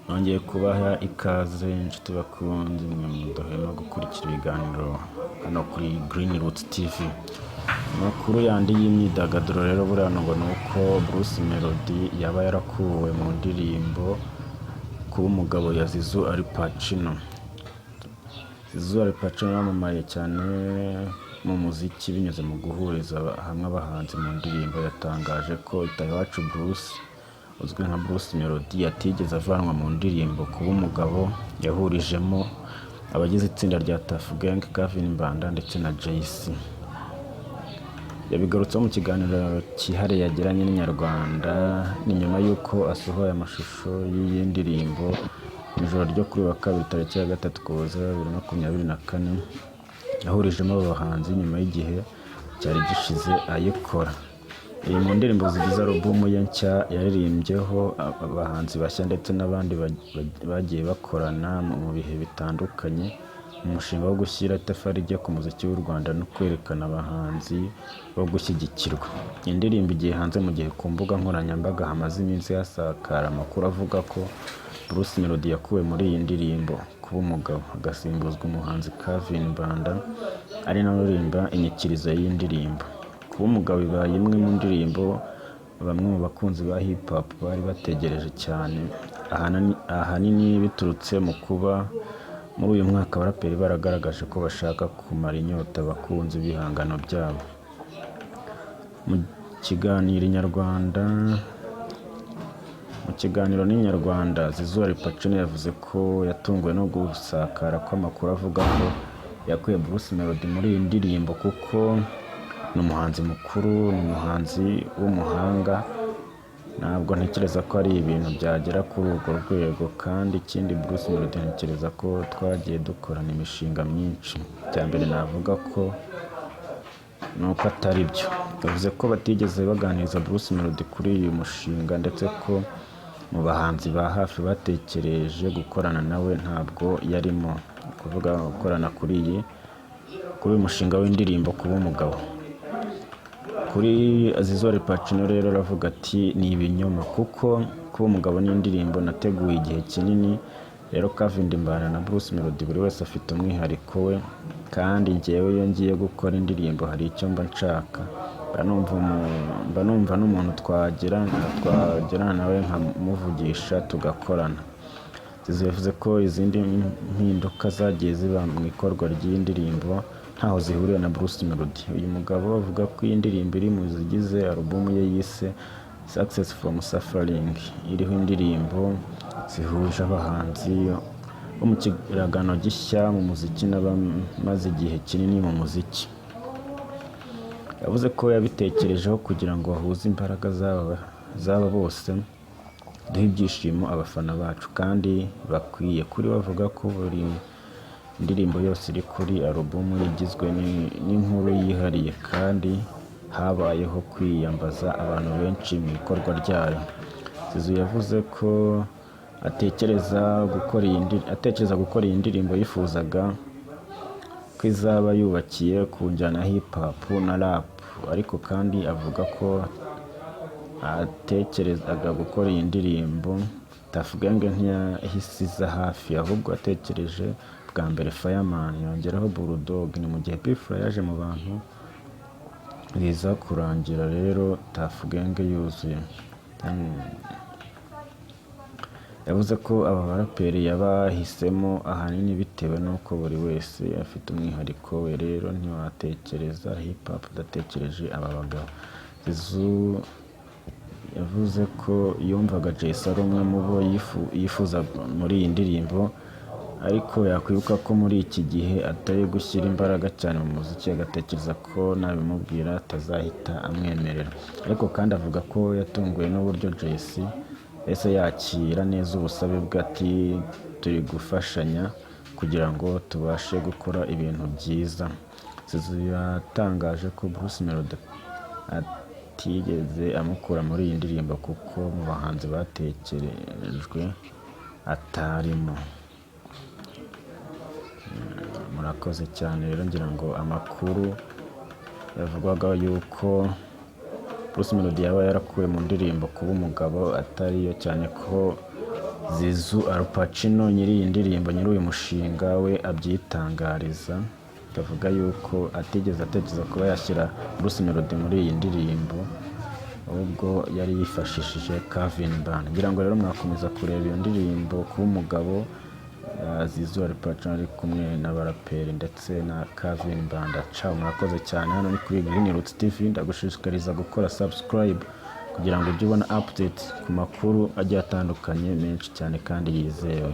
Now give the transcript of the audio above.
Nongeye kubaha ikaze inshuti bakunzi mwe mudahwema gukurikira ibiganiro hano kuri Green Roots TV. Amakuru yandi y'imyidagaduro rero buriya ngo ni uko Bruce Melody yaba yarakuwe mu ndirimbo kuba umugabo ya Zizou Alpacino. Zizou Alpacino yamamaye cyane mu muziki binyuze mu guhuriza hamwe abahanzi mu ndirimbo. Yatangaje ko Itayiwacu Bruce uzwi nka Bruce Melody yatigeze avanwa mu ndirimbo kuba umugabo yahurijemo abagize itsinda rya Tuff Gang, Kevin Mbanda ndetse na Jay-C. Yabigarutseho mu kiganiro cyihariye yagiranye n'Inyarwanda ni nyuma y'uko asohoye amashusho y'iyi ndirimbo mu ijoro ryo kuri wa kabiri tariki ya 3 Ukuboza 2024 yahurijemo abo bahanzi nyuma y'igihe cyari gishize ayikora. Iyi mu ndirimbo zigize alubumu ye nshya yaririmbyeho abahanzi bashya ndetse n'abandi bagiye bakorana mu bihe bitandukanye mu mushinga wo gushyira itafari rye ku muziki w'u Rwanda no kwerekana abahanzi bo gushyigikirwa. Indirimbo igiye hanze mu gihe ku mbuga nkoranyambaga hamaze iminsi hasakara amakuru avuga ko Bruce Melody yakuwe muri iyi ndirimbo kuba umugabo agasimbuzwa umuhanzi Kevin Mbanda ari nawe uririmba inyikirizo y'iyi ndirimbo. Kuba umugabo ibaye imwe mu ndirimbo bamwe mu bakunzi ba hip hop bari bategereje cyane, ahanini biturutse mu kuba muri uyu mwaka abaraperi baragaragaje ko bashaka kumara inyota abakunzi b'ibihangano byabo. Mu kiganiro n'Inyarwanda, Zizou Alpacino yavuze ko yatunguwe no gusakara kw'amakuru avuga ko yakuye Bruce Melody muri iyi ndirimbo kuko ni umuhanzi mukuru, ni umuhanzi w'umuhanga. Ntabwo ntekereza ko ari ibintu byagera kuri urwo rwego, kandi ikindi Bruce Melody ntekereza ko twagiye dukorana imishinga myinshi. Icya mbere navuga ko nuko atari byo. Yavuze ko batigeze baganiriza Bruce Melody kuri uyu mushinga ndetse ko mu bahanzi ba hafi batekereje gukorana nawe ntabwo yarimo. Kuvuga gukorana kuri uyu mushinga w'indirimbo kuba umugabo. Kuri Zizou Alpacino rero aravuga ati ni ibinyoma kuko kuba umugabo n'indirimbo nateguye igihe kinini. Rero Kevin Mbanda na Bruce Melody buri wese afite umwihariko we, kandi njyewe iyo ngiye gukora indirimbo hari icyo mba nshaka. Mba numva n'umuntu twagirana nawe nkamuvugisha tugakorana. Zizou yavuze ko izindi mpinduka zagiye ziba mu ikorwa ry'iyi ndirimbo ntaho zihuriye na Bruce Melody. Uyu mugabo avuga ko iyi ndirimbo iri mu zigize alubumu ye yise Success from Suffering, iriho indirimbo zihuje abahanzi bo mu kiragano gishya mu muziki n'abamaze igihe kinini mu muziki. Yavuze ko yabitekerejeho kugira ngo bahuze imbaraga z'aba bose duhe ibyishimo abafana bacu kandi bakwiye. Kuri we avuga ko buri indirimbo yose iri kuri alubumu igizwe n'inkuru yihariye kandi habayeho kwiyambaza abantu benshi mu ikorwa ryayo. Zizou yavuze ko atekereza gukora iyi ndirimbo yifuzaga ko izaba yubakiye ku njyana hip hop na rap, ariko kandi avuga ko atekerezaga gukora iyi ndirimbo Tuff Gang ntiyahise iza hafi, ahubwo atekereje bwa mbere Fireman yongeraho Bull Dogg. Ni mu gihe P-Fla yaje mu bantu biza kurangira rero Tuff Gang yuzuye. Yavuze ko aba baraperi yabahisemo ahanini bitewe n'uko buri wese afite umwihariko we, rero ntiwatekereza hip hop udatekereje aba bagabo. Zizou yavuze ko yumvaga Jay-C ari umwe mu bo yifuza muri iyi ndirimbo, ariko yakwibuka ko muri iki gihe atari gushyira imbaraga cyane mu muziki, agatekereza ko nabimubwira atazahita amwemerera. Ariko kandi avuga ko yatunguwe n'uburyo Jay-C ese yakira neza ubusabe bwe, ati turi gufashanya kugira ngo tubashe gukora ibintu byiza. Zizou yatangaje ko Bruce Melody atigeze amukura muri iyi ndirimbo kuko mu bahanzi batekerejwe atarimo. Murakoze cyane rero, ngira ngo amakuru yavugwaga yuko Bruce Melody yaba yarakuwe mu ndirimbo kuba umugabo atariyo, cyane ko Zizou Alpacino nyiri iyi ndirimbo, nyiri uyu mushinga we abyitangariza, akavuga yuko atigeze atekereza kuba yashyira Bruce Melody muri iyi ndirimbo, ahubwo yari yifashishije Calvin Band. Ngira ngo rero mwakomeza kureba iyo ndirimbo kuba umugabo Zizou Alpacino ari kumwe n'abaraperi ndetse na Calvin Band. Ciao, mwakoze cyane. Hano ni kuri Green Roots TV, ndagushishikariza gukora subscribe kugira ngo ujye ubona update ku makuru agiye atandukanye menshi cyane kandi yizewe.